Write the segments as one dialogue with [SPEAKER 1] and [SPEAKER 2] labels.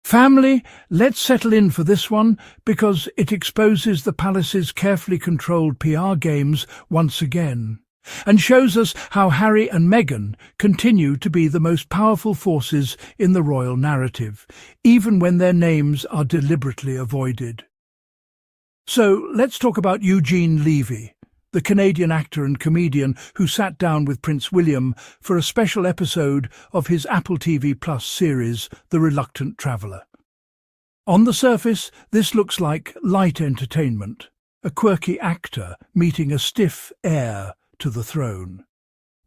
[SPEAKER 1] Family, let's settle in for this one because it exposes the palace's carefully controlled PR games once again, and shows us how Harry and Meghan continue to be the most powerful forces in the royal narrative, even when their names are deliberately avoided. So let's talk about Eugene Levy, the Canadian actor and comedian who sat down with Prince William for a special episode of his Apple TV Plus series, The Reluctant Traveller. On the surface, this looks like light entertainment, a quirky actor meeting a stiff heir to the throne.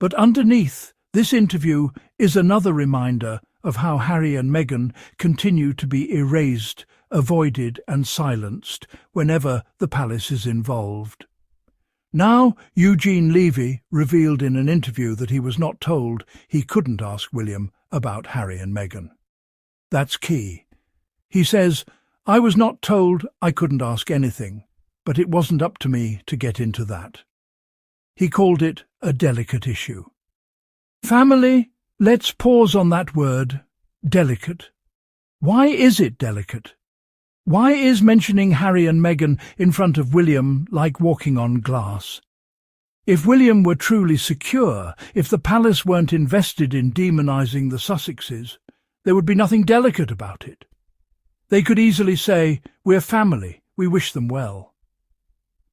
[SPEAKER 1] But underneath, this interview is another reminder of how Harry and Meghan continue to be erased, avoided and silenced whenever the palace is involved. Now, Eugene Levy revealed in an interview that he was not told he couldn't ask William about Harry and Meghan. That's key. He says, "I was not told I couldn't ask anything, but it wasn't up to me to get into that." He called it a delicate issue. Family, let's pause on that word, delicate. Why is it delicate? Why is mentioning Harry and Meghan in front of William like walking on glass? If William were truly secure, if the palace weren't invested in demonising the Sussexes, there would be nothing delicate about it. They could easily say, "We're family, we wish them well."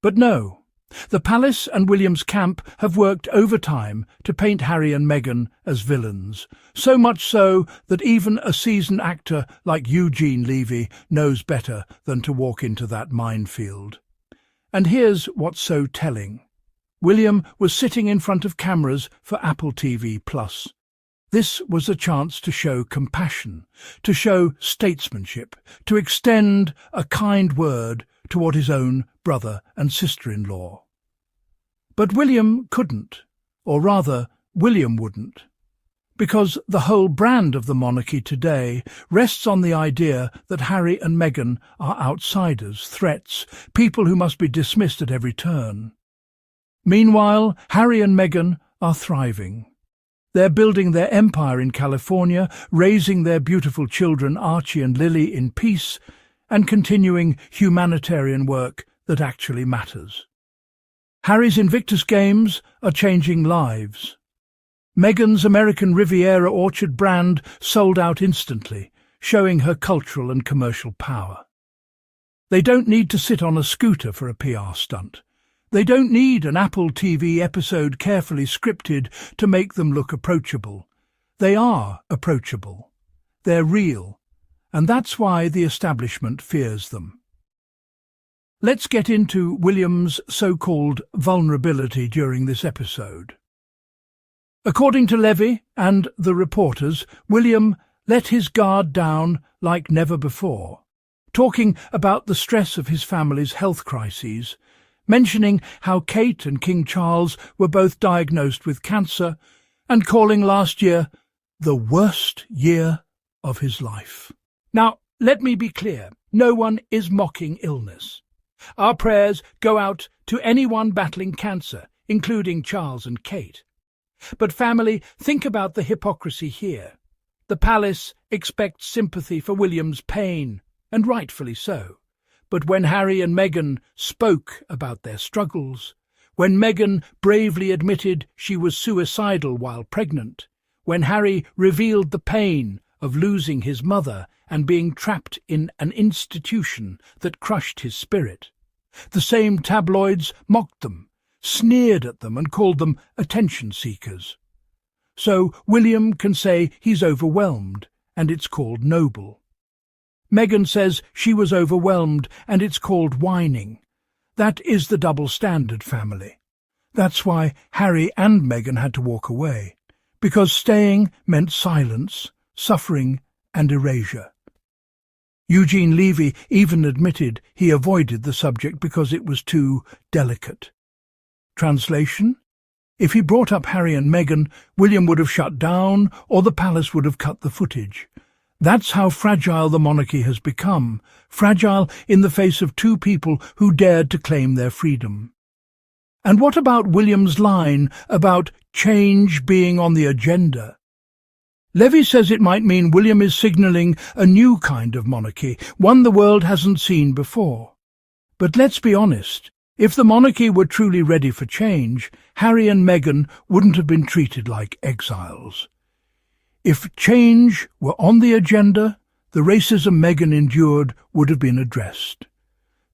[SPEAKER 1] But no, the palace and William's camp have worked overtime to paint Harry and Meghan as villains, so much so that even a seasoned actor like Eugene Levy knows better than to walk into that minefield. And here's what's so telling. William was sitting in front of cameras for Apple TV Plus. This was a chance to show compassion, to show statesmanship, to extend a kind word toward his own brother and sister-in-law. But William couldn't, or rather, William wouldn't, because the whole brand of the monarchy today rests on the idea that Harry and Meghan are outsiders, threats, people who must be dismissed at every turn. Meanwhile, Harry and Meghan are thriving. They're building their empire in California, raising their beautiful children Archie and Lily in peace, and continuing humanitarian work that actually matters. Harry's Invictus Games are changing lives. Meghan's American Riviera Orchard brand sold out instantly, showing her cultural and commercial power. They don't need to sit on a scooter for a PR stunt. They don't need an Apple TV episode carefully scripted to make them look approachable. They are approachable. They're real, and that's why the establishment fears them. Let's get into William's so-called vulnerability during this episode. According to Levy and the reporters, William let his guard down like never before, talking about the stress of his family's health crises, mentioning how Kate and King Charles were both diagnosed with cancer, and calling last year the worst year of his life. Now, let me be clear, no one is mocking illness. Our prayers go out to anyone battling cancer, including Charles and Kate. But family, think about the hypocrisy here. The palace expects sympathy for William's pain, and rightfully so. But when Harry and Meghan spoke about their struggles, when Meghan bravely admitted she was suicidal while pregnant, when Harry revealed the pain of losing his mother and being trapped in an institution that crushed his spirit, the same tabloids mocked them, sneered at them and called them attention seekers. So William can say he's overwhelmed, and it's called noble. Meghan says she was overwhelmed, and it's called whining. That is the double standard, family. That's why Harry and Meghan had to walk away, because staying meant silence, suffering and erasure. Eugene Levy even admitted he avoided the subject because it was too delicate. Translation? If he brought up Harry and Meghan, William would have shut down, or the palace would have cut the footage. That's how fragile the monarchy has become, fragile in the face of two people who dared to claim their freedom. And what about William's line about change being on the agenda? Levy says it might mean William is signalling a new kind of monarchy, one the world hasn't seen before. But let's be honest, if the monarchy were truly ready for change, Harry and Meghan wouldn't have been treated like exiles. If change were on the agenda, the racism Meghan endured would have been addressed.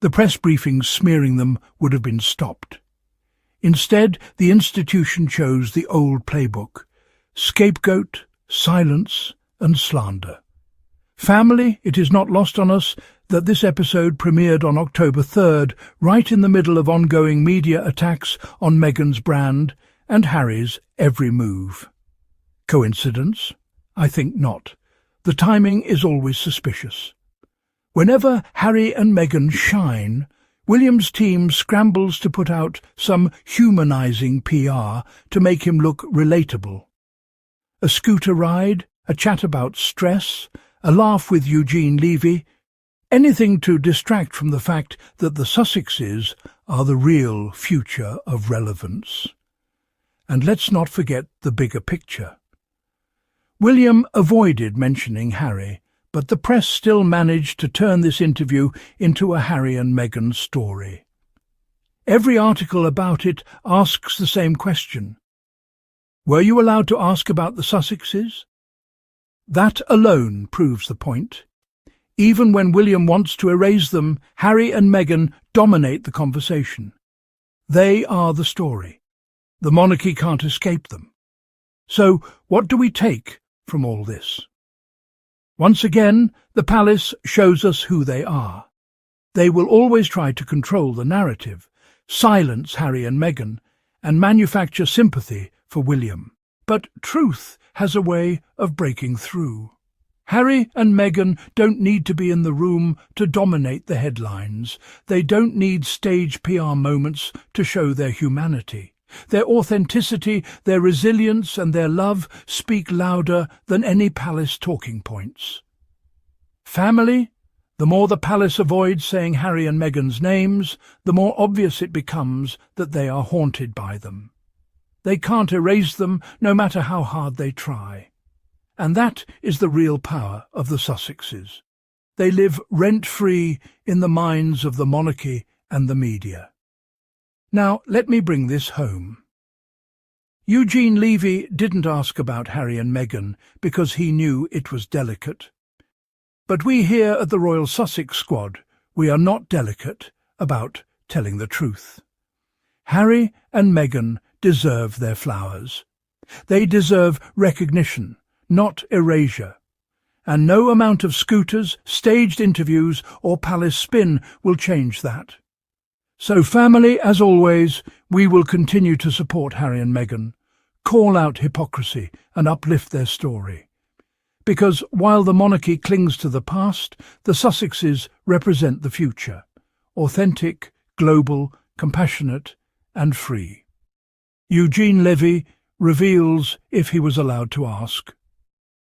[SPEAKER 1] The press briefings smearing them would have been stopped. Instead, the institution chose the old playbook: scapegoat, silence and slander. Family, it is not lost on us that this episode premiered on October 3rd, right in the middle of ongoing media attacks on Meghan's brand and Harry's every move. Coincidence? I think not. The timing is always suspicious. Whenever Harry and Meghan shine, William's team scrambles to put out some humanizing PR to make him look relatable. A scooter ride, a chat about stress, a laugh with Eugene Levy, anything to distract from the fact that the Sussexes are the real future of relevance. And let's not forget the bigger picture. William avoided mentioning Harry, but the press still managed to turn this interview into a Harry and Meghan story. Every article about it asks the same question. Were you allowed to ask about the Sussexes? That alone proves the point. Even when William wants to erase them, Harry and Meghan dominate the conversation. They are the story. The monarchy can't escape them. So, what do we take from all this? Once again, the palace shows us who they are. They will always try to control the narrative, silence Harry and Meghan, and manufacture sympathy for William. But truth has a way of breaking through. Harry and Meghan don't need to be in the room to dominate the headlines. They don't need stage PR moments to show their humanity. Their authenticity, their resilience and their love speak louder than any palace talking points. Family? The more the palace avoids saying Harry and Meghan's names, the more obvious it becomes that they are haunted by them. They can't erase them, no matter how hard they try. And that is the real power of the Sussexes. They live rent-free in the minds of the monarchy and the media. Now, let me bring this home. Eugene Levy didn't ask about Harry and Meghan because he knew it was delicate. But we here at the Royal Sussex Squad, we are not delicate about telling the truth. Harry and Meghan deserve their flowers. They deserve recognition, not erasure. And no amount of scooters, staged interviews or palace spin will change that. So family, as always, we will continue to support Harry and Meghan, call out hypocrisy and uplift their story. Because while the monarchy clings to the past, the Sussexes represent the future, authentic, global, compassionate and free. Eugene Levy reveals, if he was allowed to ask.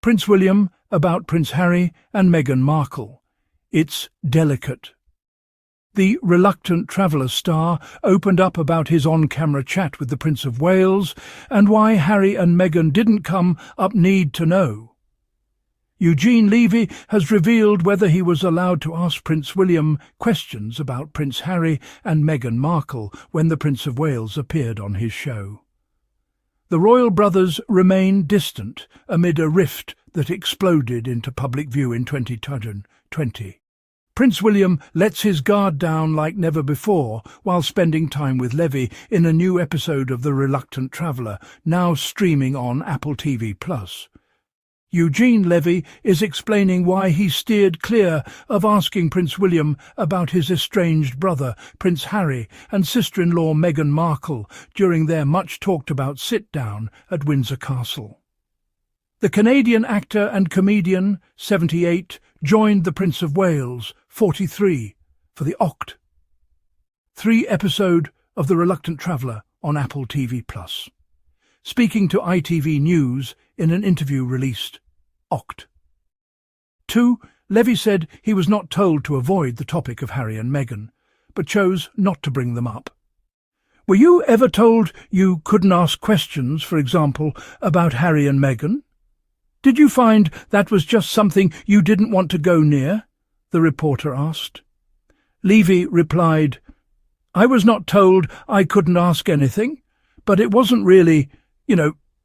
[SPEAKER 1] Prince William about Prince Harry and Meghan Markle. It's delicate. The reluctant traveller star opened up about his on-camera chat with the Prince of Wales and why Harry and Meghan didn't come up need to know. Eugene Levy has revealed whether he was allowed to ask Prince William questions about Prince Harry and Meghan Markle when the Prince of Wales appeared on his show. The royal brothers remain distant amid a rift that exploded into public view in 2020. Prince William lets his guard down like never before while spending time with Levy in a new episode of The Reluctant Traveller, now streaming on Apple TV+. Eugene Levy is explaining why he steered clear of asking Prince William about his estranged brother, Prince Harry, and sister-in-law Meghan Markle during their much-talked-about sit-down at Windsor Castle. The Canadian actor and comedian, 78, joined the Prince of Wales, 43, for the Oct. 3-episode of The Reluctant Traveller on Apple TV+. Speaking to ITV News in an interview released, Oct. 2. Levy said he was not told to avoid the topic of Harry and Meghan, but chose not to bring them up. Were you ever told you couldn't ask questions, for example, about Harry and Meghan? "Did you find that was just something you didn't want to go near?" the reporter asked. Levy replied, "I was not told I couldn't ask anything, but it wasn't really,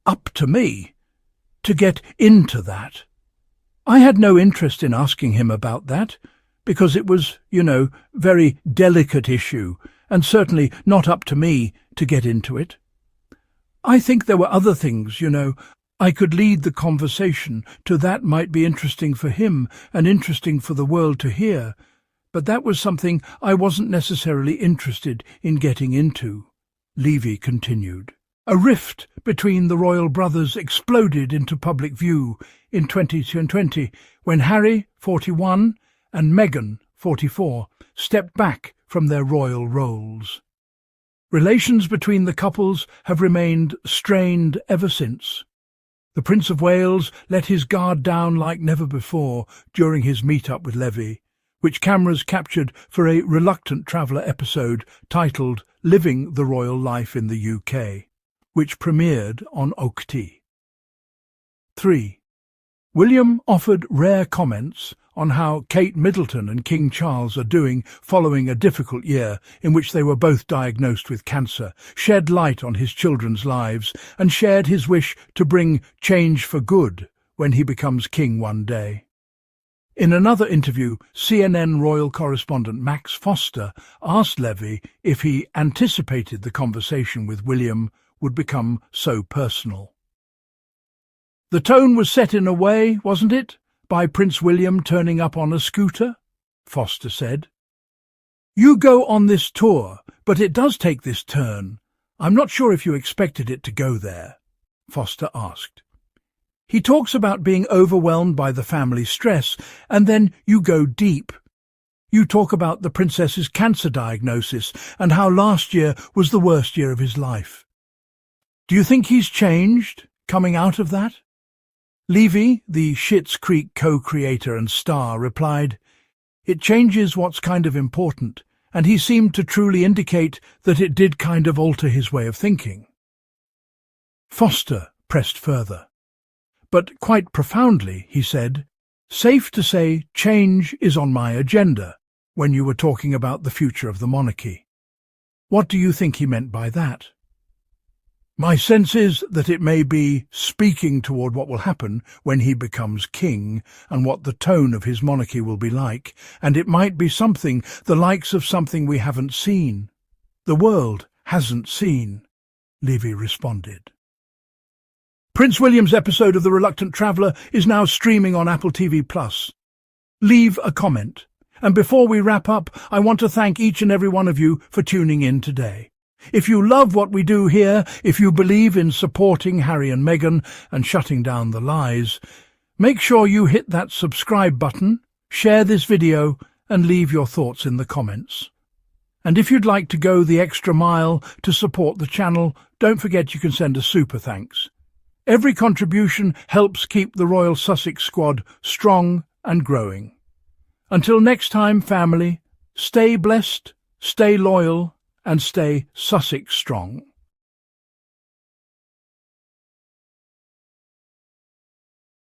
[SPEAKER 1] up to me to get into that. I had no interest in asking him about that, because it was, very delicate issue, and certainly not up to me to get into it. I think there were other things, I could lead the conversation to that might be interesting for him and interesting for the world to hear, but that was something I wasn't necessarily interested in getting into," Levy continued. A rift between the royal brothers exploded into public view in 2020 when Harry, 41, and Meghan, 44, stepped back from their royal roles. Relations between the couples have remained strained ever since. The Prince of Wales let his guard down like never before during his meet-up with Levy, which cameras captured for a Reluctant Traveller episode titled Living the Royal Life in the UK, which premiered on OCT. 3. William offered rare comments on how Kate Middleton and King Charles are doing following a difficult year in which they were both diagnosed with cancer, shed light on his children's lives, and shared his wish to bring change for good when he becomes king one day. In another interview, CNN royal correspondent Max Foster asked Levy if he anticipated the conversation with William would become so personal. "The tone was set in a way, wasn't it, by Prince William turning up on a scooter?" Foster said. "You go on this tour, but it does take this turn. I'm not sure if you expected it to go there," Foster asked. "He talks about being overwhelmed by the family stress, and then you go deep. You talk about the princess's cancer diagnosis and how last year was the worst year of his life. Do you think he's changed, coming out of that?" Levy, the Schitt's Creek co-creator and star, replied, "It changes what's kind of important, and he seemed to truly indicate that it did kind of alter his way of thinking." Foster pressed further. "But quite profoundly," he said, "safe to say change is on my agenda when you were talking about the future of the monarchy. What do you think he meant by that?" "My sense is that it may be speaking toward what will happen when he becomes king and what the tone of his monarchy will be like, and it might be something, the likes of something we haven't seen. The world hasn't seen," Levy responded. Prince William's episode of The Reluctant Traveller is now streaming on Apple TV+. Leave a comment. And before we wrap up, I want to thank each and every one of you for tuning in today. If you love what we do here, if you believe in supporting Harry and Meghan and shutting down the lies, make sure you hit that subscribe button, share this video, and leave your thoughts in the comments. And if you'd like to go the extra mile to support the channel, don't forget you can send a super thanks. Every contribution helps keep the Royal Sussex Squad strong and growing. Until next time, family, stay blessed, stay loyal, and stay Sussex strong.